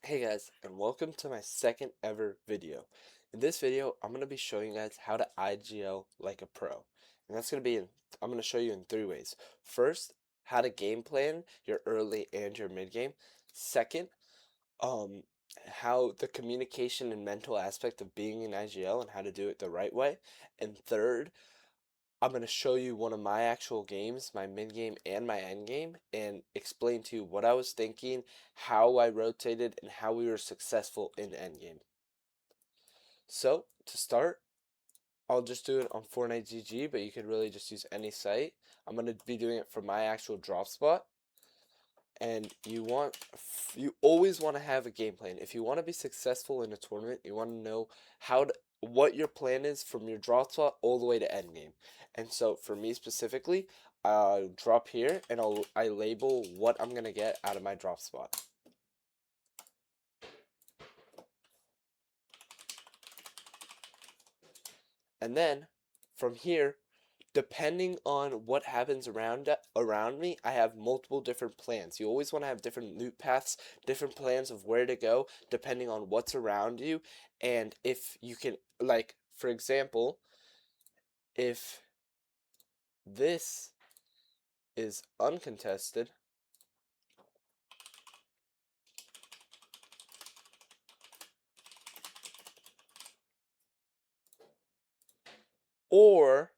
Hey guys, and welcome to my second ever video. In this video, I'm going to be showing you guys how to IGL like a pro. And that's going to be I'm going to show you in three ways. First, how to game plan your early and your mid game. Second, um, how the communication and mental aspect of being in IGL and how to do it the right way. And third, I'm going to show you one of my actual games, my mid game and my end game, and explain to you what I was thinking, how I rotated, and how we were successful in end game. So, to start, I'll just do it on Fortnite GG, but you could really just use any site. I'm going to be doing it from my actual drop spot. And you always want to have a game plan. If you want to be successful in a tournament, you want to know what your plan is from your drop spot all the way to end game. And so for me specifically, I'll drop here and I label what I'm gonna get out of my drop spot. And then from here, depending on what happens around me, I have multiple different plans. You always want to have different loot paths, different plans of where to go, depending on what's around you. And if you can, like, for example, if this is uncontested, or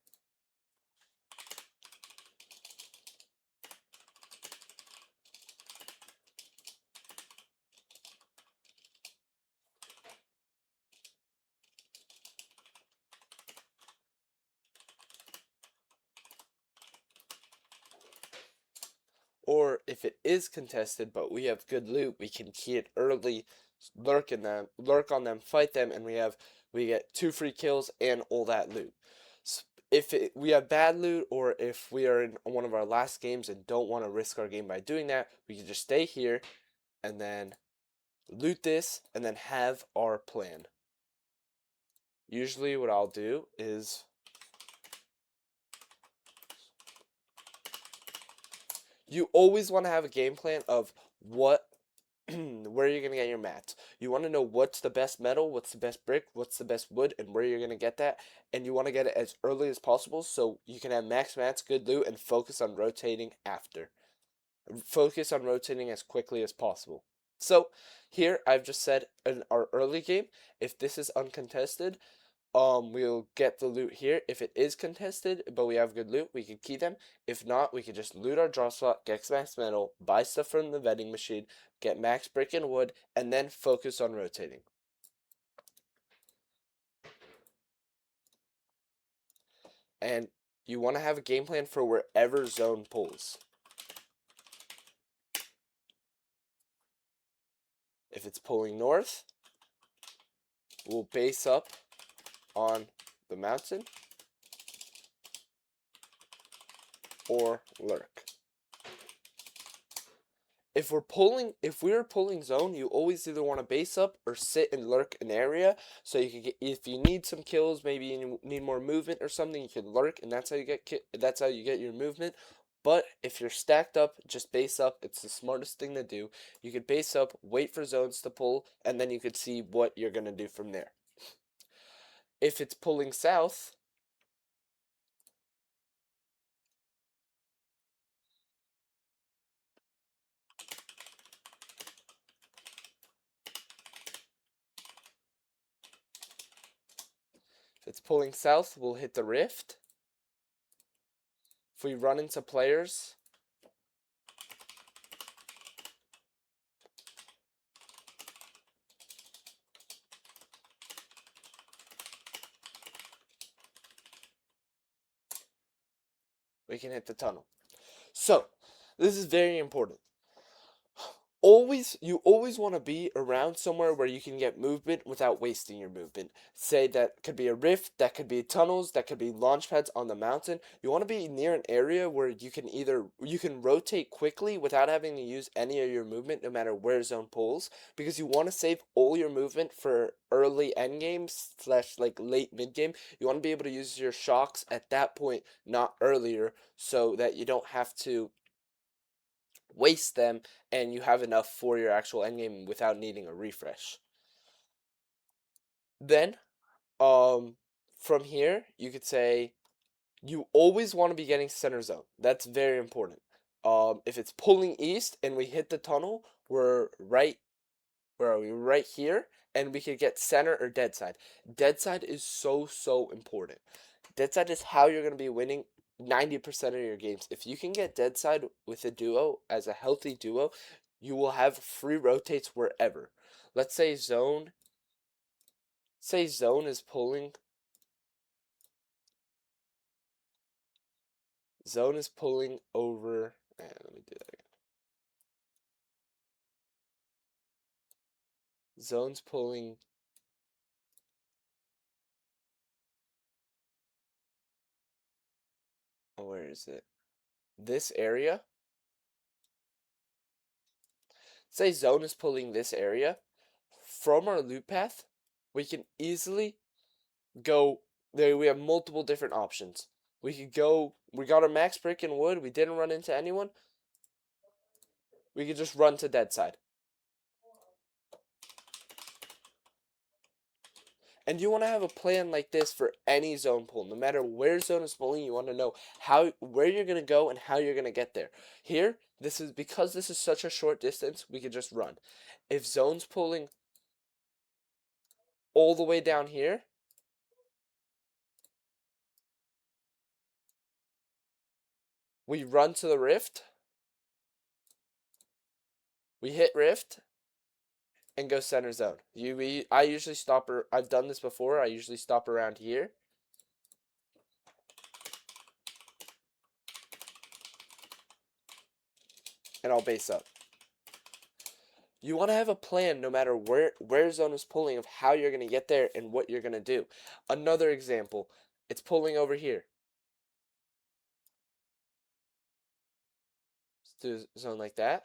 if it is contested but we have good loot, we can key it early, lurk on them, fight them, and we get 2 free kills and all that loot. If we have bad loot, or if we are in one of our last games and don't want to risk our game by doing that, we can just stay here and then loot this and then have our plan. Usually what I'll do is you always want to have a game plan of what where you're going to get your mats. You want to know what's the best metal, what's the best brick, what's the best wood, and where you're going to get that. And you want to get it as early as possible so you can have max mats, good loot, and focus on rotating after. Focus on rotating as quickly as possible. So here I've just said in our early game, if this is uncontested, we'll get the loot here. If it is contested but we have good loot, we can key them. If not, we can just loot our drop slot, get max metal, buy stuff from the vending machine, get max brick and wood, and then focus on rotating. And you want to have a game plan for wherever zone pulls. If it's pulling north, we'll base up on the mountain or lurk. If we are pulling zone, you always either want to base up or sit and lurk an area so you can get, if you need some kills, maybe you need more movement or something, you can lurk, and that's how you get your movement. But if you're stacked up, just base up. It's the smartest thing to do. You could base up, wait for zones to pull, and then you could see what you're gonna do from there. If it's pulling south, we'll hit the rift. If we run into players, we can hit the tunnel. So, this is very important. You always want to be around somewhere where you can get movement without wasting your movement. Say that could be a rift, that could be tunnels, that could be launch pads on the mountain. You want to be near an area where you can rotate quickly without having to use any of your movement no matter where zone pulls, because you want to save all your movement for early end games slash like late mid game. You want to be able to use your shocks at that point, not earlier, so that you don't have to waste them, and you have enough for your actual endgame without needing a refresh. Then, from here, you could say you always want to be getting center zone. That's very important. If it's pulling east and we hit the tunnel, we're right. Where are we? Right here, and we could get center or dead side. Dead side is so important. Dead side is how you're going to be winning 90% of your games. If you can get dead side with a duo as a healthy duo, you will have free rotates wherever. Let's say zone. Say zone is pulling. Zone is pulling over. Let me do that again. Zone's pulling. Oh, where is it? This area. Say zone is pulling this area. From our loop path, we can easily go there. We have multiple different options. We could go, we got our max brick and wood, we didn't run into anyone, we could just run to dead side. And you want to have a plan like this for any zone pull. No matter where zone is pulling, you want to know where you're going to go and how you're going to get there. Here, this is because this is such a short distance, we could just run. If zone's pulling all the way down here, we run to the rift, we hit rift, and go center zone. I usually stop. I've done this before. I usually stop around here, and I'll base up. You want to have a plan no matter where zone is pulling of how you're going to get there and what you're going to do. Another example, it's pulling over here. Let's do a zone like that.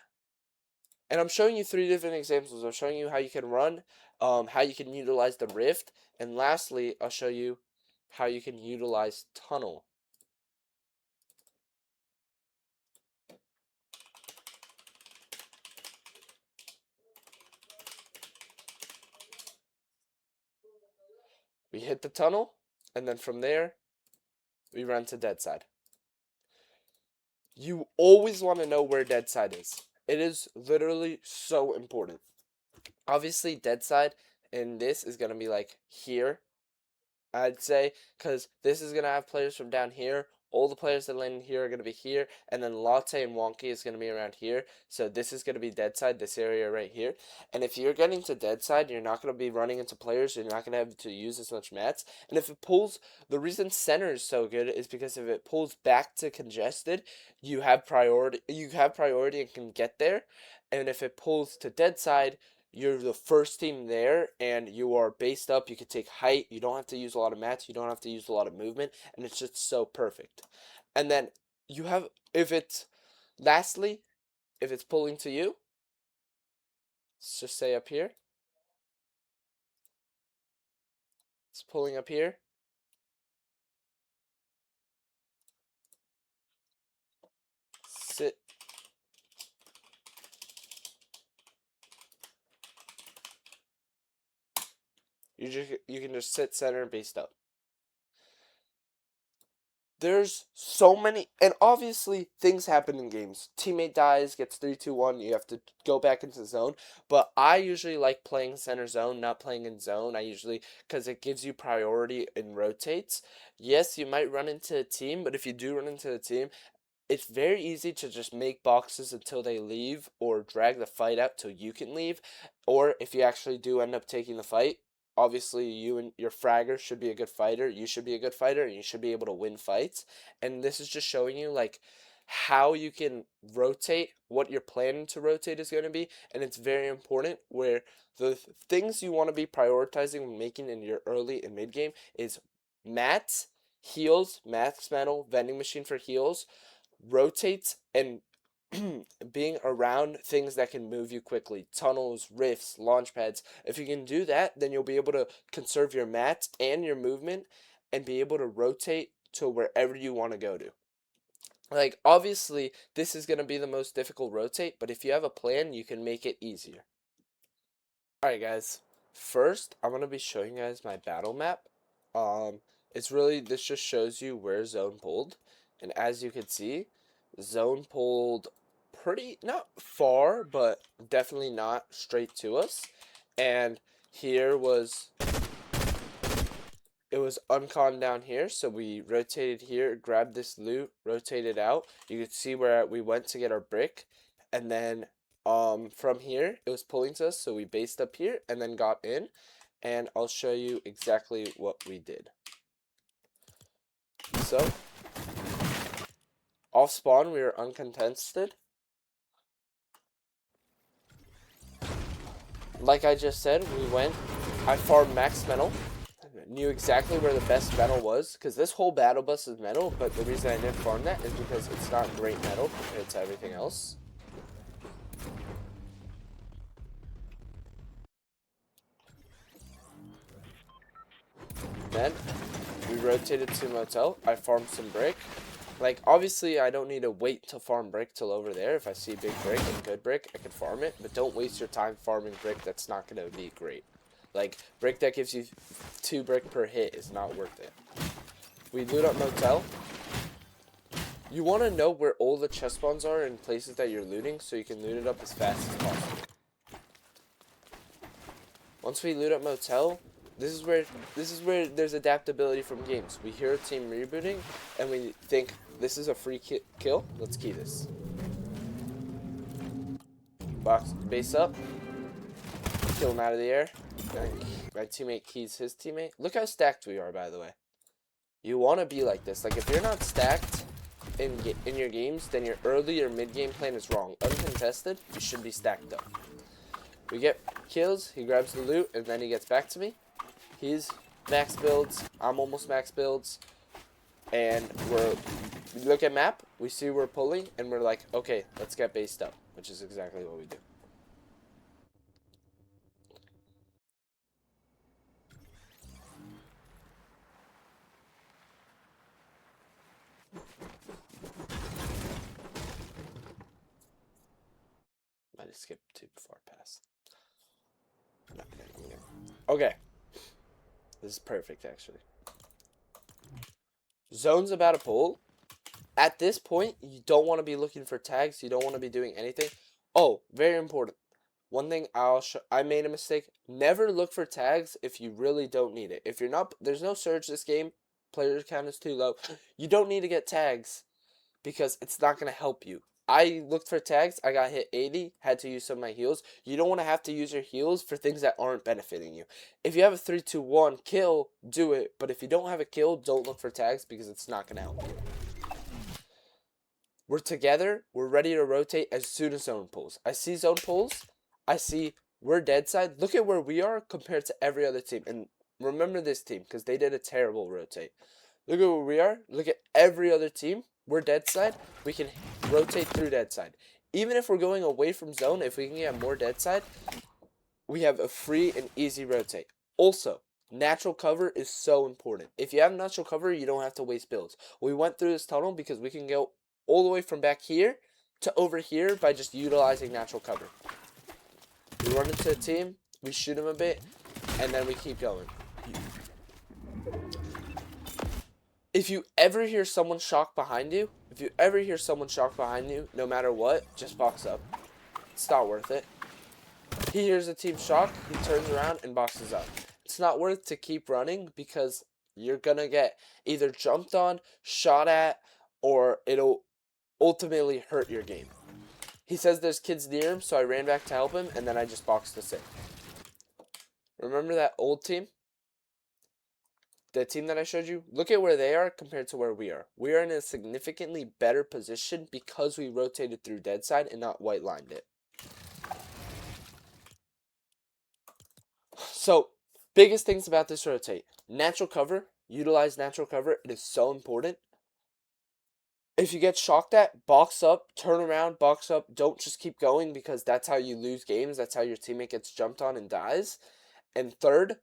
And I'm showing you 3 different examples. I'm showing you how you can run, how you can utilize the rift, and lastly, I'll show you how you can utilize tunnel. We hit the tunnel, and then from there, we run to dead side. You always want to know where dead side is. It is literally so important. Obviously, dead side in this is going to be like here, I'd say, because this is going to have players from down here. All the players that land here are going to be here, and then Latte and Wonky is going to be around here. So this is going to be dead side, this area right here. And if you're getting to dead side, you're not going to be running into players. You're not going to have to use as much mats. And if it pulls, the reason center is so good is because if it pulls back to congested, you have priority. You have priority and can get there. And if it pulls to dead side, you're the first team there and you are based up. You can take height. You don't have to use a lot of mats. You don't have to use a lot of movement. And it's just so perfect. And then you have, if it's, lastly, if it's pulling to you, let's just say up here. It's pulling up here. Sit. You can just sit center and based up. There's so many, and obviously things happen in games. Teammate dies, gets 3-2-1, you have to go back into zone. But I usually like playing center zone, not playing in zone. I usually, because it gives you priority and rotates. Yes, you might run into a team, but if you do run into a team, it's very easy to just make boxes until they leave or drag the fight out till you can leave. Or if you actually do end up taking the fight, obviously you and your fragger should be a good fighter. You should be a good fighter and you should be able to win fights. And this is just showing you like how you can rotate, what you're planning to rotate is going to be. And it's very important where the things you want to be prioritizing when making in your early and mid game is mats, heals, max metal, vending machine for heals, rotates, and being around things that can move you quickly, tunnels, rifts, launch pads. If you can do that, then you'll be able to conserve your mats and your movement and be able to rotate to wherever you want to go to. Like, obviously, this is going to be the most difficult rotate, but if you have a plan, you can make it easier. Alright, guys. First, I'm going to be showing you guys my battle map. Um, this just shows you where zone pulled. And as you can see, zone pulled pretty, not far, but definitely not straight to us. And here was it was uncon down here, so we rotated here, grabbed this loot, rotated out. You could see where we went to get our brick, and then from here it was pulling to us, so we based up here and then got in, and I'll show you exactly what we did. So off spawn we were uncontested. Like I just said, I farmed max metal, knew exactly where the best metal was, because this whole battle bus is metal, but the reason I didn't farm that is because it's not great metal compared to everything else. Then we rotated to motel. I farmed some brick. Like, obviously I don't need to wait to farm brick till over there. If I see big brick and good brick, I can farm it, but don't waste your time farming brick that's not going to be great. Like, brick that gives you 2 brick per hit is not worth it. We loot up motel. You want to know where all the chest spawns are in places that you're looting, so you can loot it up as fast as possible. Once we loot up motel, this is where there's adaptability from games. We hear a team rebooting, and we think this is a free kill. Let's key this. Box base up, kill him out of the air. My teammate keys his teammate. Look how stacked we are, by the way. You want to be like this. Like, if you're not stacked in your games, then your early or mid game plan is wrong. Uncontested, you should be stacked up. We get kills, he grabs the loot, and then he gets back to me. He's max builds, I'm almost max builds, and we look at map, we see we're pulling, and we're like, okay, let's get based up, which is exactly what we do. Might have skipped too far past. Okay. This is perfect, actually. Zone's about to pull. At this point, you don't want to be looking for tags. You don't want to be doing anything. Oh, very important. One thing I made a mistake. Never look for tags if you really don't need it. If you're not, there's no surge this game. Player count is too low. You don't need to get tags because it's not going to help you. I looked for tags. I got hit 80. Had to use some of my heals. You don't want to have to use your heals for things that aren't benefiting you. If you have a 3-2-1 kill, do it. But if you don't have a kill, don't look for tags because it's not going to help you. We're together. We're ready to rotate as soon as zone pulls. I see zone pulls. I see we're dead side. Look at where we are compared to every other team. And remember this team because they did a terrible rotate. Look at where we are. Look at every other team. We're dead side. We can rotate through dead side. Even if we're going away from zone, if we can get more dead side, we have a free and easy rotate. Also, natural cover is so important. If you have natural cover, you don't have to waste builds. We went through this tunnel because we can go all the way from back here to over here by just utilizing natural cover. We run into a team, we shoot them a bit, and then we keep going. If you ever hear someone shock behind you, no matter what, just box up. It's not worth it. He hears a team shock, he turns around and boxes up. It's not worth to keep running because you're gonna get either jumped on, shot at, or it'll ultimately hurt your game. He says there's kids near him, so I ran back to help him, and then I just boxed us in. Remember that old team? The team that I showed you? Look at where they are compared to where we are. We are in a significantly better position because we rotated through dead side and not white lined it. So, biggest things about this rotate. Natural cover. Utilize natural cover. It is so important. If you get shocked at, box up, turn around, box up. Don't just keep going because that's how you lose games. That's how your teammate gets jumped on and dies. And third,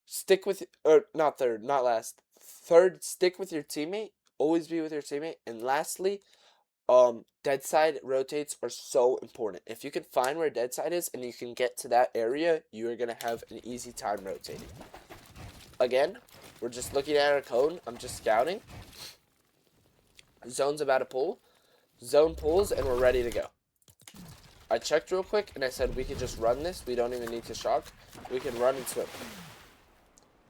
stick with, or not third, not last. Third, stick with your teammate always be with your teammate. And lastly, dead side rotates are so important. If you can find where dead side is and you can get to that area, you are going to have an easy time rotating. Again, we're just looking at our cone. I'm just scouting. Zone's about to pull. Zone pulls and we're ready to go. I checked real quick and I said we could just run this. We don't even need to shock. We can run and swim.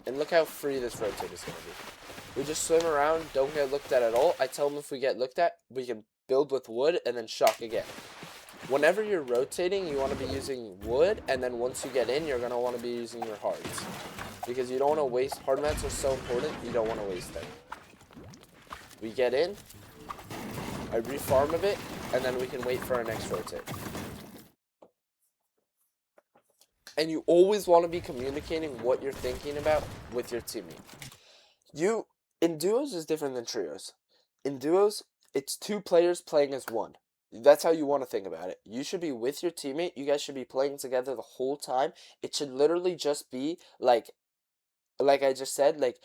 And look how free this rotate is going to be. We just swim around, don't get looked at all. I tell them if we get looked at, we can build with wood and then shock again. Whenever you're rotating, you want to be using wood, and then once you get in, you're going to want to be using your hards. Because you don't want to waste, hard mats are so important, you don't want to waste them. We get in, I refarm a bit, and then we can wait for our next rotate. And you always want to be communicating what you're thinking about with your teammate. In duos is different than trios. In duos, it's 2 players playing as 1. That's how you want to think about it. You should be with your teammate. You guys should be playing together the whole time. It should literally just be like I just said, like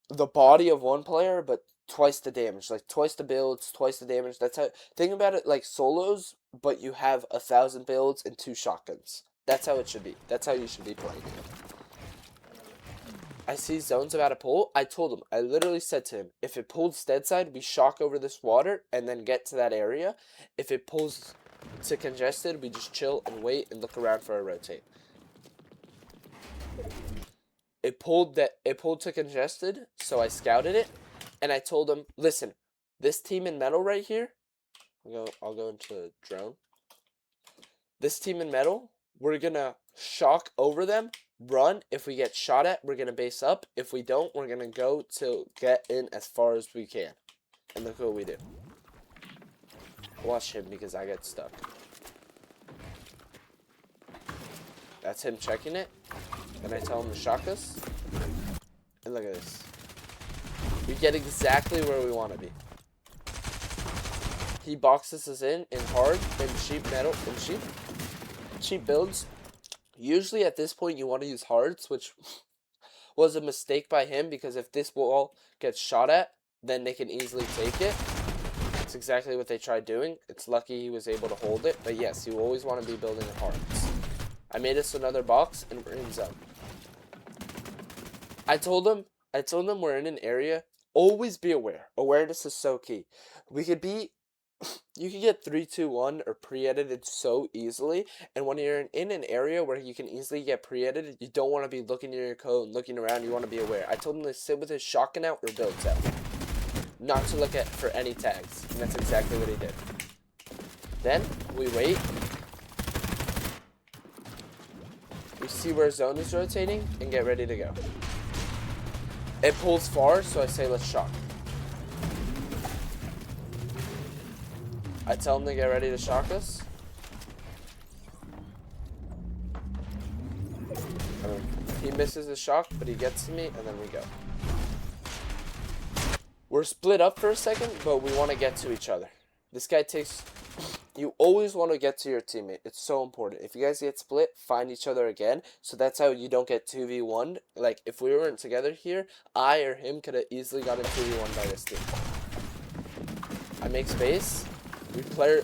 the body of one player, but twice the damage, like twice the builds, twice the damage. That's how, think about it like solos, but you have 1,000 builds and 2 shotguns. That's how it should be. That's how you should be playing. I see zone's about to pull. I told him, I literally said to him, if it pulls dead side, we shock over this water and then get to that area. If it pulls to congested, we just chill and wait and look around for a rotate. It pulled to congested, so I scouted it, and I told him, listen, this team in metal right here, I'll go into drone. This team in metal, we're gonna shock over them, run. If we get shot at, we're gonna base up. If we don't, we're gonna go to get in as far as we can. And look what we do. Watch him because I get stuck. That's him checking it. And I tell him to shock us. And look at this. We get exactly where we want to be. He boxes us in hard, in cheap metal, in cheap builds. Usually at this point you want to use hards, which was a mistake by him, because if this wall gets shot at, then they can easily take it. That's exactly what they tried doing. It's lucky he was able to hold it, but yes, you always want to be building hards. I made us another box and we're in zone. I told them we're in an area. Always be aware. Awareness is so key. You could get 3, 2, 1 or pre-edited so easily, and when you're in an area where you can easily get pre-edited, you don't want to be looking at your code and looking around. You want to be aware. I told him to sit with his shotgun out or builds out, not to look at for any tags, and that's exactly what he did. Then we wait. We see where zone is rotating and get ready to go. It pulls far, so I say let's shock. I tell him to get ready to shock us. He misses the shock, but he gets to me, and then we go. We're split up for a second, but we want to get to each other. This guy takes... You always want to get to your teammate. It's so important. If you guys get split, find each other again. So that's how you don't get 2v1. Like, if we weren't together here, I or him could have easily gotten 2v1 by this team. I make space. We play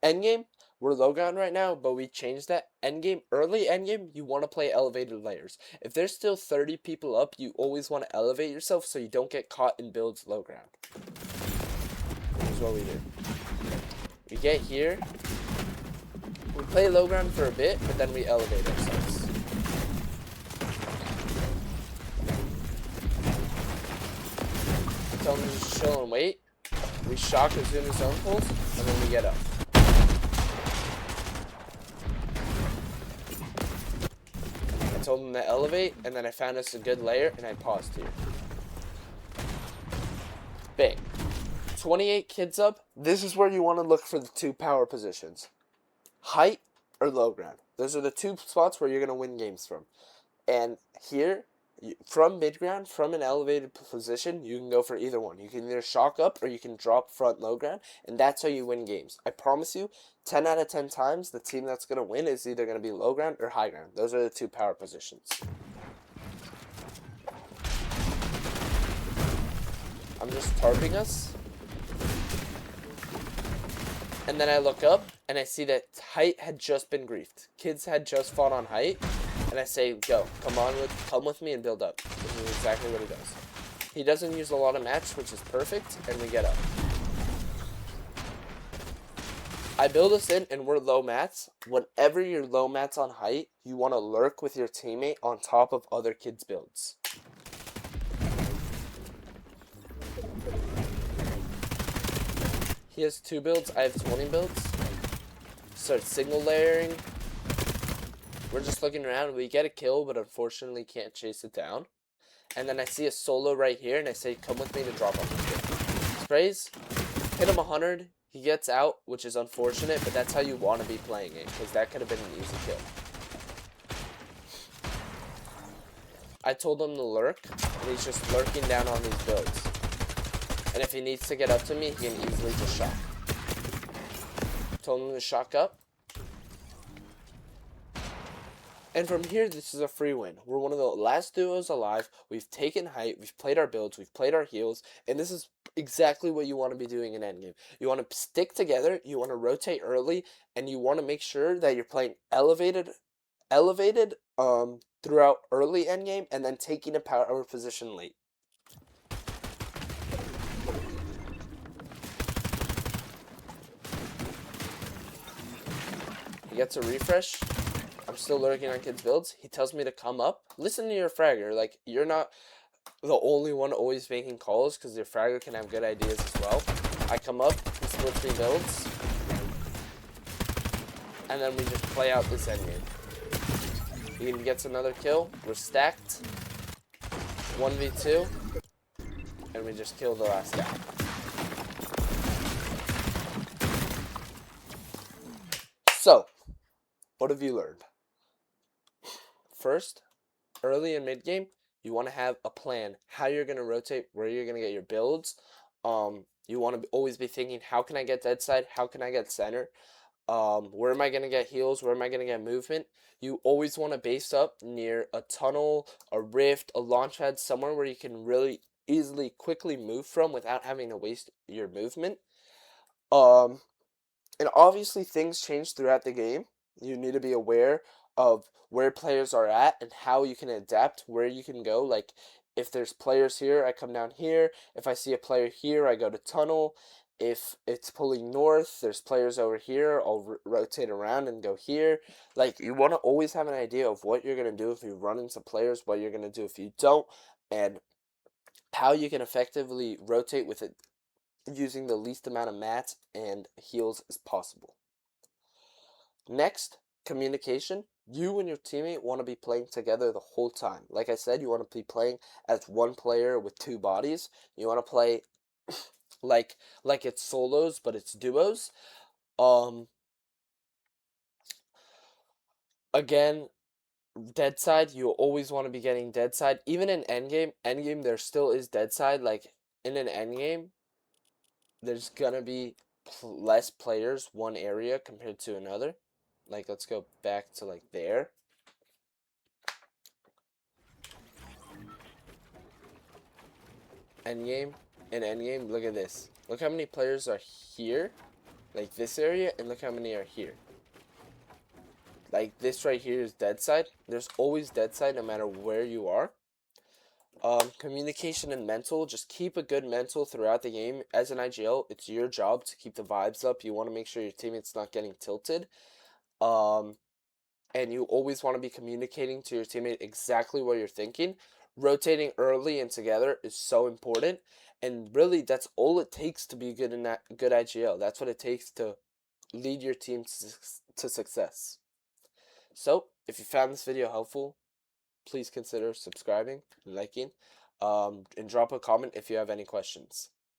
endgame. We're low ground right now, but we changed that. Endgame, early endgame, you want to play elevated layers. If there's still 30 people up, you always want to elevate yourself so you don't get caught in builds low ground. This is what we do. We get here, we play low ground for a bit, but then we elevate ourselves. Tell them to just chill and wait. We shock as soon as zone pulls, and then we get up. I told them to elevate, and then I found us a good layer, and I paused here. Bang. 28 kids up. This is where you want to look for the 2 power positions. Height or low ground. Those are the 2 spots where you're going to win games from. And here, from mid ground, from an elevated position, you can go for either one. You can either shock up or you can drop front low ground, and that's how you win games. I promise you, 10 out of 10 times, the team that's going to win is either going to be low ground or high ground. Those are the 2 power positions. I'm just tarping us. And then I look up and I see that height had just been griefed. Kids had just fought on height. And I say, go, come with me and build up. This is exactly what he does. He doesn't use a lot of mats, which is perfect, and we get up. I build us in and we're low mats. Whenever you're low mats on height, you want to lurk with your teammate on top of other kids' builds. He has 2 builds, I have 20 builds. Start single layering. We're just looking around. We get a kill, but unfortunately can't chase it down. And then I see a solo right here, and I say, come with me to drop off the kill. Sprays, hit him 100. He gets out, which is unfortunate, but that's how you want to be playing it, because that could have been an easy kill. I told him to lurk, and he's just lurking down on these builds. And if he needs to get up to me, he can easily just shock. Told him to shock up. And from here, this is a free win. We're one of the last duos alive. We've taken height, we've played our builds, we've played our heals, and this is exactly what you want to be doing in endgame. You want to stick together, you want to rotate early, and you want to make sure that you're playing elevated throughout early endgame, and then taking a power position late. He gets a refresh. I'm still lurking on kids' builds. He tells me to come up. Listen to your fragger. Like, you're not the only one always making calls, because your fragger can have good ideas as well. I come up, he splits me builds, and then we just play out this endgame. He gets another kill. We're stacked. 1v2. And we just kill the last guy. So, what have you learned? First, early and mid game, you want to have a plan how you're going to rotate, where you're going to get your builds. You want to always be thinking, how can I get dead side? How can I get center? Where am I going to get heals? Where am I going to get movement? You always want to base up near a tunnel, a rift, a launch pad, somewhere where you can really easily, quickly move from without having to waste your movement. And obviously things change throughout the game. You need to be aware of where players are at and how you can adapt, where you can go. Like, if there's players here, I come down here. If I see a player here, I go to tunnel. If it's pulling north, there's players over here, I'll rotate around and go here. Like, you want to always have an idea of what you're going to do if you run into players, what you're going to do if you don't, and how you can effectively rotate with it using the least amount of mats and heals as possible. Next, communication. You and your teammate want to be playing together the whole time. Like I said, you want to be playing as one player with 2 bodies. You want to play like it's solos, but it's duos. Again, dead side, you always want to be getting dead side. Even in endgame there still is dead side. Like, in an endgame, there's gonna be less players one area compared to another. Like, let's go back to like there. Endgame. In endgame, look at this. Look how many players are here, like this area, and look how many are here. Like, this right here is dead side. There's always dead side no matter where you are. Communication and mental. Just keep a good mental throughout the game. As an IGL, it's your job to keep the vibes up. You want to make sure your teammate's not getting tilted. And you always want to be communicating to your teammate exactly what you're thinking. Rotating early and together is so important. And really, that's all it takes to be good in that good IGL. That's what it takes to lead your team to success. So, if you found this video helpful, please consider subscribing, liking, and drop a comment if you have any questions.